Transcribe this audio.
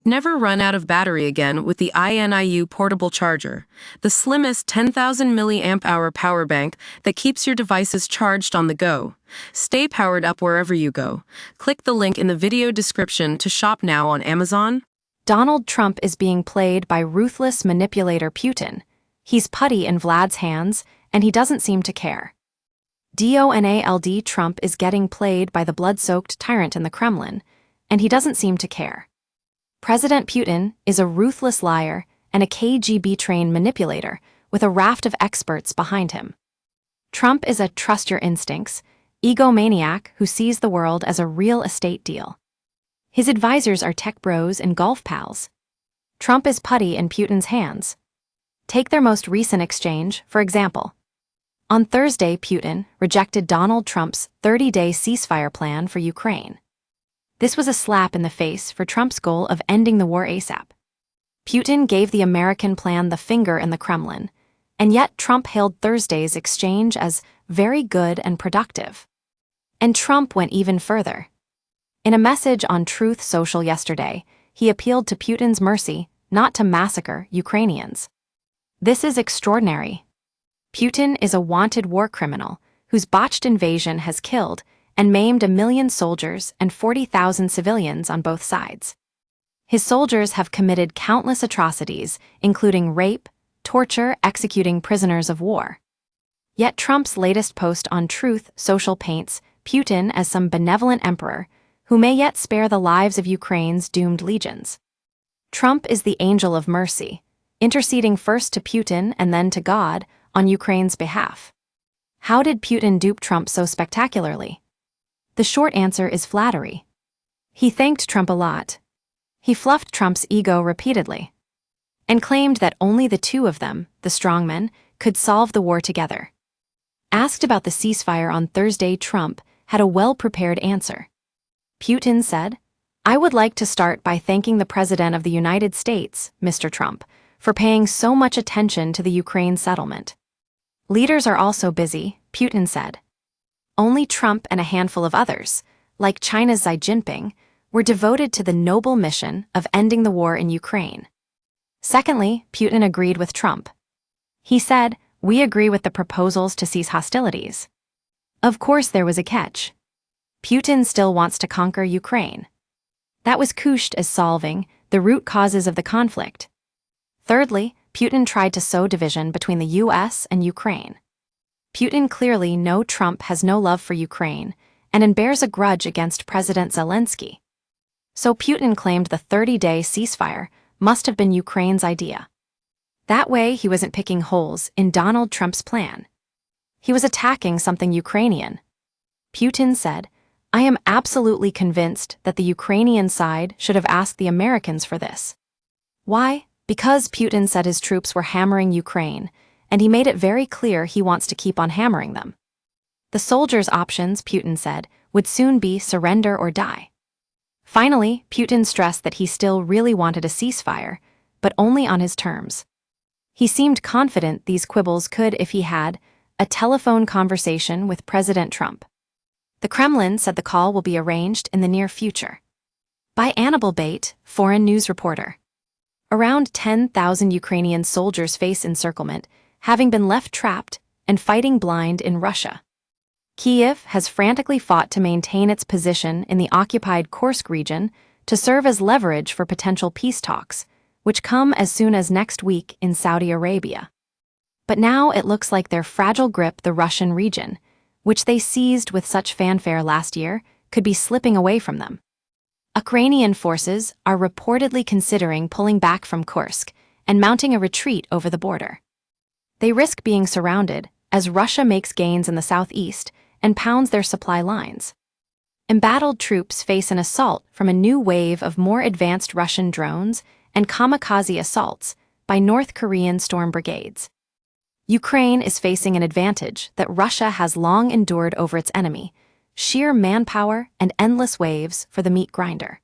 Never run out of battery again with the INIU portable charger, the slimmest 10,000 mAh power bank that keeps your devices charged on the go. Stay powered up wherever you go. Click the link in the video description to shop now on Amazon. Donald Trump is being played by ruthless manipulator Putin. He's putty in Vlad's hands, and he doesn't seem to care. Donald Trump is getting played by the blood-soaked tyrant in the Kremlin, and he doesn't seem to care. President Putin is a ruthless liar and a KGB-trained manipulator with a raft of experts behind him. Trump is a trust-your-instincts, egomaniac who sees the world as a real estate deal. His advisors are tech bros and golf pals. Trump is putty in Putin's hands. Take their most recent exchange, for example. On Thursday, Putin rejected Donald Trump's 30-day ceasefire plan for Ukraine. This was a slap in the face for Trump's goal of ending the war ASAP. Putin gave the American plan the finger in the Kremlin, and yet Trump hailed Thursday's exchange as very good and productive. And Trump went even further. In a message on Truth Social yesterday, he appealed to Putin's mercy not to massacre Ukrainians. This is extraordinary. Putin is a wanted war criminal whose botched invasion has killed and maimed 1 million soldiers and 40,000 civilians on both sides. His soldiers have committed countless atrocities, including rape, torture, executing prisoners of war. Yet Trump's latest post on Truth Social paints Putin as some benevolent emperor who may yet spare the lives of Ukraine's doomed legions. Trump is the angel of mercy, interceding first to Putin and then to God on Ukraine's behalf. How did Putin dupe Trump so spectacularly? The short answer is flattery. He thanked Trump a lot. He fluffed Trump's ego repeatedly and claimed that only the two of them, the strongmen, could solve the war together. Asked about the ceasefire on Thursday, Trump had a well-prepared answer. Putin said, "I would like to start by thanking the President of the United States, Mr. Trump, for paying so much attention to the Ukraine settlement. Leaders are also busy," Putin said. Only Trump and a handful of others, like China's Xi Jinping, were devoted to the noble mission of ending the war in Ukraine. Secondly, Putin agreed with Trump. He said, "We agree with the proposals to cease hostilities." Of course there was a catch. Putin still wants to conquer Ukraine. That was couched as solving the root causes of the conflict. Thirdly, Putin tried to sow division between the US and Ukraine. Putin clearly knows Trump has no love for Ukraine and bears a grudge against President Zelensky. So Putin claimed the 30-day ceasefire must have been Ukraine's idea. That way he wasn't picking holes in Donald Trump's plan. He was attacking something Ukrainian. Putin said, "I am absolutely convinced that the Ukrainian side should have asked the Americans for this." Why? Because Putin said his troops were hammering Ukraine, and he made it very clear he wants to keep on hammering them. The soldiers' options, Putin said, would soon be surrender or die. Finally, Putin stressed that he still really wanted a ceasefire, but only on his terms. He seemed confident these quibbles could, if he had, a telephone conversation with President Trump. The Kremlin said the call will be arranged in the near future. By Annabel Bate, foreign news reporter. Around 10,000 Ukrainian soldiers face encirclement, having been left trapped and fighting blind in Russia. Kyiv has frantically fought to maintain its position in the occupied Kursk region to serve as leverage for potential peace talks, which come as soon as next week in Saudi Arabia. But now it looks like their fragile grip the Russian region, which they seized with such fanfare last year, could be slipping away from them. Ukrainian forces are reportedly considering pulling back from Kursk and mounting a retreat over the border. They risk being surrounded as Russia makes gains in the southeast and pounds their supply lines. Embattled troops face an assault from a new wave of more advanced Russian drones and kamikaze assaults by North Korean storm brigades. Ukraine is facing an advantage that Russia has long endured over its enemy: sheer manpower and endless waves for the meat grinder.